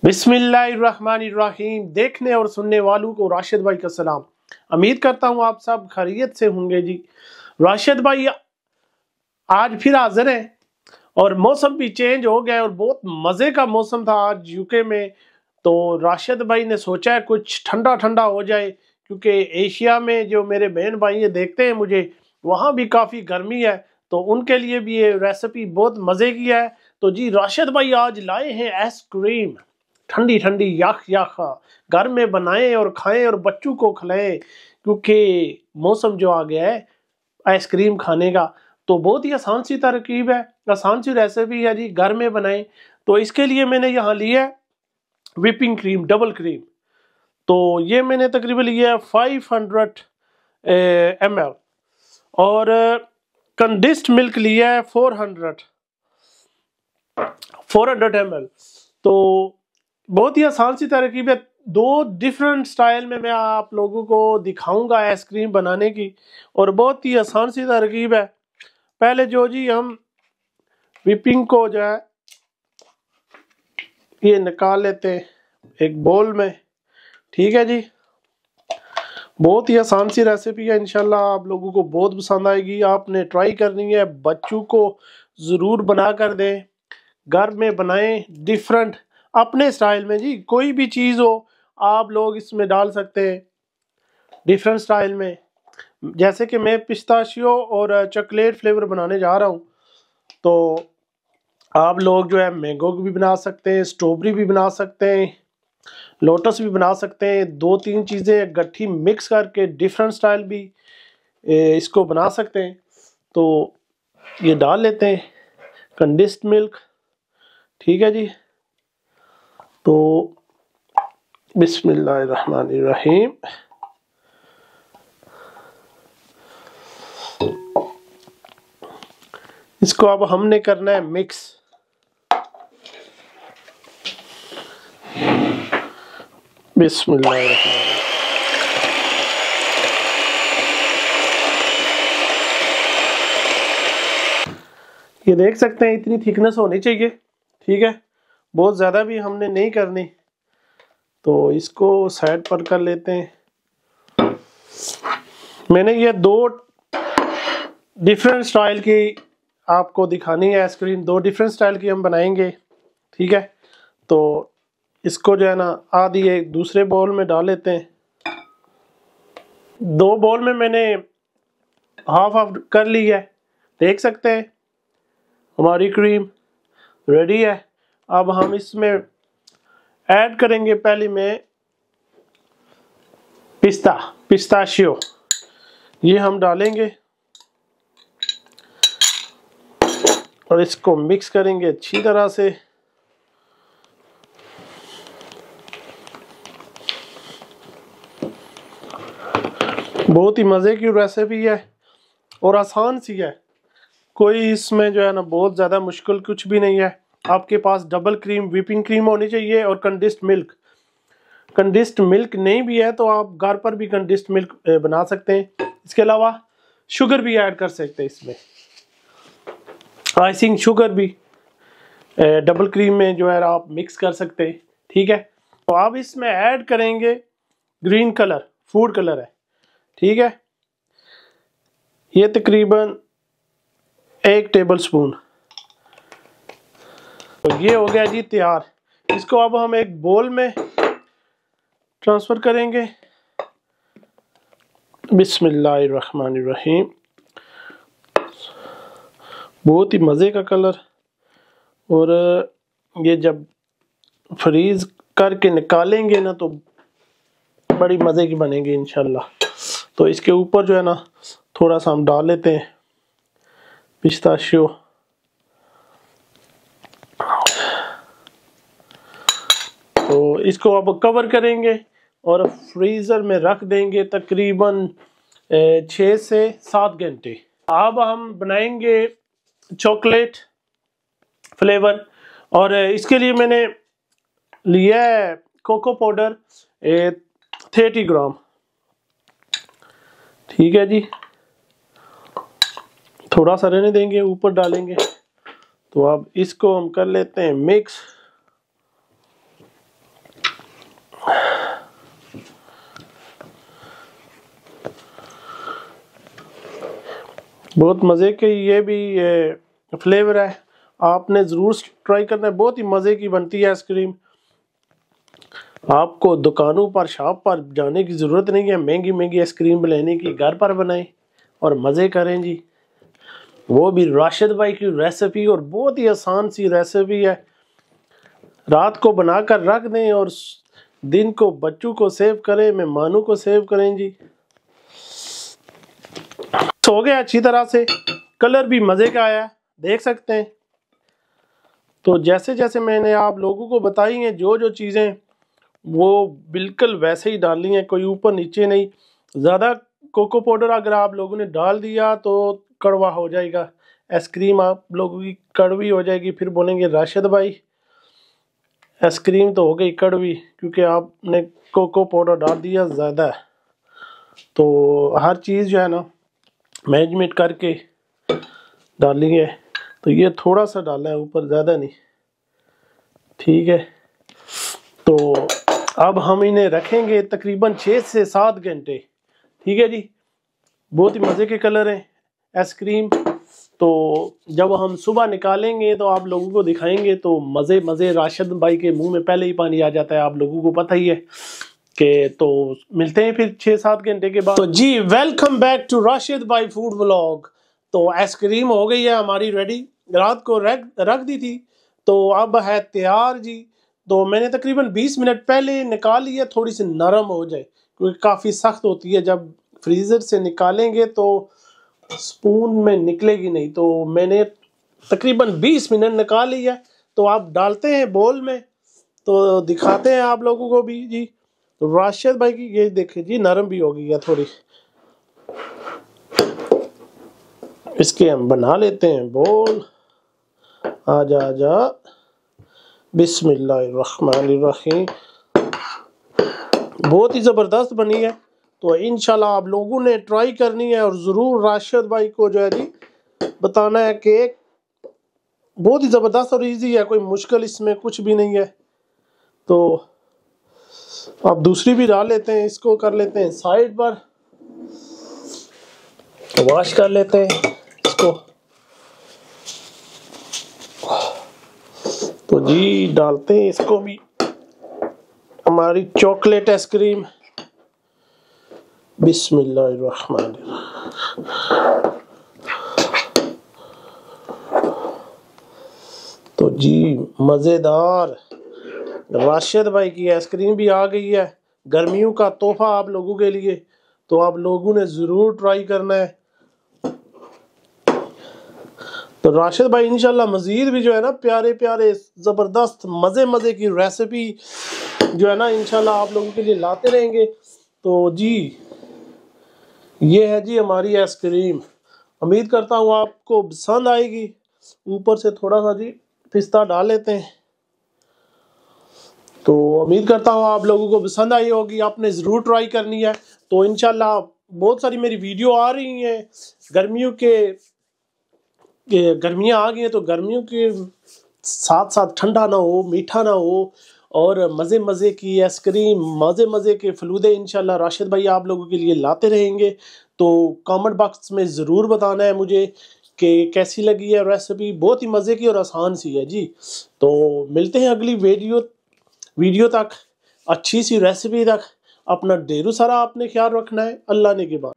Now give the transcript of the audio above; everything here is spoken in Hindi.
बिस्मिल्लाहिर्रहमानिर्रहीम। देखने और सुनने वालों को राशिद भाई का सलाम। उम्मीद करता हूँ आप सब खैरियत से होंगे जी। राशिद भाई आज फिर हाजिर हैं और मौसम भी चेंज हो गया और बहुत मज़े का मौसम था आज यूके में। तो राशिद भाई ने सोचा है कुछ ठंडा ठंडा हो जाए, क्योंकि एशिया में जो मेरे बहन भाई ये देखते हैं मुझे, वहाँ भी काफ़ी गर्मी है, तो उनके लिए भी ये रेसिपी बहुत मज़े की है। तो जी राशिद भाई आज लाए हैं आइसक्रीम, ठंडी ठंडी याख याखा। घर में बनाएं और खाएं और बच्चों को खिलाएं, क्योंकि मौसम जो आ गया है आइसक्रीम खाने का। तो बहुत ही आसान सी तरकीब है, आसान सी रेसिपी है जी, घर में बनाएं। तो इसके लिए मैंने यहाँ लिया है व्हिपिंग क्रीम, डबल क्रीम। तो ये मैंने तकरीबन लिया है 500 ml, और कंडेंस्ड मिल्क लिया है 400 ml। तो बहुत ही आसान सी तरकीब है। दो डिफरेंट स्टाइल में मैं आप लोगों को दिखाऊंगा आइसक्रीम बनाने की, और बहुत ही आसान सी तरकीब है। पहले जो जी हम व्हिपिंग को जो है ये निकाल लेते हैं एक बोल में, ठीक है जी। बहुत ही आसान सी रेसिपी है, इंशाल्लाह आप लोगों को बहुत पसंद आएगी। आपने ट्राई करनी है, बच्चों को ज़रूर बना कर दें, घर में बनाएं डिफरेंट अपने स्टाइल में जी। कोई भी चीज़ हो आप लोग इसमें डाल सकते हैं डिफरेंट स्टाइल में। जैसे कि मैं पिस्ताशियो और चॉकलेट फ्लेवर बनाने जा रहा हूँ, तो आप लोग जो है मैंगो भी बना सकते हैं, स्ट्रॉबेरी भी बना सकते हैं, लोटस भी बना सकते हैं। दो तीन चीज़ें गट्ठी मिक्स करके डिफरेंट स्टाइल भी इसको बना सकते हैं। तो ये डाल लेते हैं कंडेंस्ड मिल्क, ठीक है जी। तो बिस्मिल्लाहिर्रहमानिर्रहीम। इसको अब हमने करना है मिक्स। बिस्मिल्लाहिर्रहमानिर्रहीम। ये देख सकते हैं इतनी थिकनेस होनी चाहिए, ठीक है। बहुत ज़्यादा भी हमने नहीं करनी। तो इसको साइड पर कर लेते हैं। मैंने ये दो डिफरेंट स्टाइल की आपको दिखानी है आइसक्रीम, दो डिफरेंट स्टाइल की हम बनाएंगे, ठीक है। तो इसको जो है ना आधी एक दूसरे बाउल में डाल लेते हैं। दो बाउल में मैंने हाफ हाफ कर ली है, देख सकते हैं हमारी क्रीम रेडी है। अब हम इसमें ऐड करेंगे पहले में पिस्ताशियो, ये हम डालेंगे और इसको मिक्स करेंगे अच्छी तरह से। बहुत ही मज़े की रेसिपी है और आसान सी है, कोई इसमें जो है ना बहुत ज़्यादा मुश्किल कुछ भी नहीं है। आपके पास डबल क्रीम व्हिपिंग क्रीम होनी चाहिए और कंडेंस्ड मिल्क। कंडेंस्ड मिल्क नहीं भी है तो आप घर पर भी कंडेंस्ड मिल्क बना सकते हैं। इसके अलावा शुगर भी ऐड कर सकते हैं इसमें, आइसिंग शुगर भी डबल क्रीम में जो है आप मिक्स कर सकते हैं, ठीक है। तो आप इसमें ऐड करेंगे ग्रीन कलर, फूड कलर है, ठीक है। ये तकरीबन 1 टेबल स्पून। तो ये हो गया जी तैयार। इसको अब हम एक बोल में ट्रांसफर करेंगे। बिस्मिल्लाहिर्रहमानिर्रहीम। बहुत ही मज़े का कलर, और ये जब फ्रीज करके निकालेंगे ना तो बड़ी मज़े की बनेगी इंशाल्लाह। तो इसके ऊपर जो है ना थोड़ा सा हम डाल लेते हैं पिस्ताशियो। तो इसको अब कवर करेंगे और फ्रीज़र में रख देंगे तकरीबन 6 से 7 घंटे। अब हम बनाएंगे चॉकलेट फ्लेवर, और इसके लिए मैंने लिया है कोको पाउडर 30 ग्राम, ठीक है जी। थोड़ा सा रहने देंगे, ऊपर डालेंगे। तो अब इसको हम कर लेते हैं मिक्स। बहुत मज़े के ये भी फ्लेवर है, आपने ज़रूर ट्राई करना है। बहुत ही मज़े की बनती है आइसक्रीम। आपको दुकानों पर शॉप पर जाने की ज़रूरत नहीं है महंगी महंगी आइसक्रीम लेने की, घर पर बनाएं और मज़े करें जी। वो भी राशिद भाई की रेसिपी, और बहुत ही आसान सी रेसिपी है। रात को बनाकर रख दें और दिन को बच्चों को सेव करें, मेहमानों को सेव करें जी। हो गया अच्छी तरह से, कलर भी मज़े का आया, देख सकते हैं। तो जैसे जैसे मैंने आप लोगों को बताई हैं जो जो चीज़ें, वो बिल्कुल वैसे ही डालनी है, कोई ऊपर नीचे नहीं। ज़्यादा कोको पाउडर अगर आप लोगों ने डाल दिया तो कड़वा हो जाएगा, आइसक्रीम आप लोगों की कड़वी हो जाएगी, फिर बोलेंगे राशिद भाई आइसक्रीम तो हो गई कड़वी क्योंकि आपने कोको पाउडर डाल दिया ज़्यादा। तो हर चीज़ जो है ना मैनेजमेंट करके डाली है। तो ये थोड़ा सा डाला है ऊपर, ज़्यादा नहीं, ठीक है। तो अब हम इन्हें रखेंगे तकरीबन 6 से 7 घंटे, ठीक है जी। बहुत ही मज़े के कलर हैं आइसक्रीम। तो जब हम सुबह निकालेंगे तो आप लोगों को दिखाएंगे तो मज़े मज़े, राशिद भाई के मुंह में पहले ही पानी आ जाता है, आप लोगों को पता ही है कि। तो मिलते हैं फिर 6-7 घंटे के बाद। तो जी वेलकम बैक टू राशिद भाई फूड व्लॉग। तो आइसक्रीम हो गई है हमारी रेडी, रात को रख दी थी, तो अब है तैयार जी। तो मैंने तकरीबन 20 मिनट पहले निकाल ली है, थोड़ी सी नरम हो जाए क्योंकि काफ़ी सख्त होती है, जब फ्रीज़र से निकालेंगे तो स्पून में निकलेगी नहीं। तो मैंने तकरीबन 20 मिनट निकाल ली है। तो आप डालते हैं बोल में, तो दिखाते हैं आप लोगों को भी जी। तो राशिद भाई की ये देखें जी, नरम भी हो गई है थोड़ी। इसके हम बना लेते हैं बोल। आजा आजा, बिस्मिल्लाहिर्रहमानिर्रहीम। बहुत ही ज़बरदस्त बनी है। तो इंशाल्लाह आप लोगों ने ट्राई करनी है और ज़रूर राशिद भाई को जो है जी बताना है कि बहुत ही ज़बरदस्त और इजी है, कोई मुश्किल इसमें कुछ भी नहीं है। तो आप दूसरी भी डाल लेते हैं, इसको कर लेते हैं साइड पर, वॉश कर लेते हैं इसको। तो जी डालते हैं इसको भी, हमारी चॉकलेट आइसक्रीम। बिस्मिल्लाहिर्रहमानिर्रहीम। तो जी मज़ेदार राशिद भाई की आइसक्रीम भी आ गई है, गर्मियों का तोहफा आप लोगों के लिए। तो आप लोगों ने ज़रूर ट्राई करना है। तो राशिद भाई इंशाल्लाह मज़ीद भी जो है ना प्यारे प्यारे ज़बरदस्त मज़े मज़े की रेसिपी जो है ना इंशाल्लाह आप लोगों के लिए लाते रहेंगे। तो जी ये है जी हमारी आइसक्रीम, उम्मीद करता हूँ आपको पसंद आएगी। ऊपर से थोड़ा सा जी पिस्ता डाल लेते हैं। तो उम्मीद करता हूँ आप लोगों को पसंद आई होगी, आपने ज़रूर ट्राई करनी है। तो इंशाल्लाह बहुत सारी मेरी वीडियो आ रही हैं, गर्मियाँ आ गई हैं, तो गर्मियों के साथ साथ ठंडा ना हो, मीठा ना हो, और मज़े मज़े की आइसक्रीम, मज़े मज़े के फलूदे इंशाल्लाह राशिद भाई आप लोगों के लिए लाते रहेंगे। तो कमेंट बॉक्स में ज़रूर बताना है मुझे कि कैसी लगी है रेसिपी, बहुत ही मज़े की और आसान सी है जी। तो मिलते हैं अगली वीडियो तक, अच्छी सी रेसिपी तक। अपना ढेरों सारा आपने ख्याल रखना है। अल्लाह ने के बाद।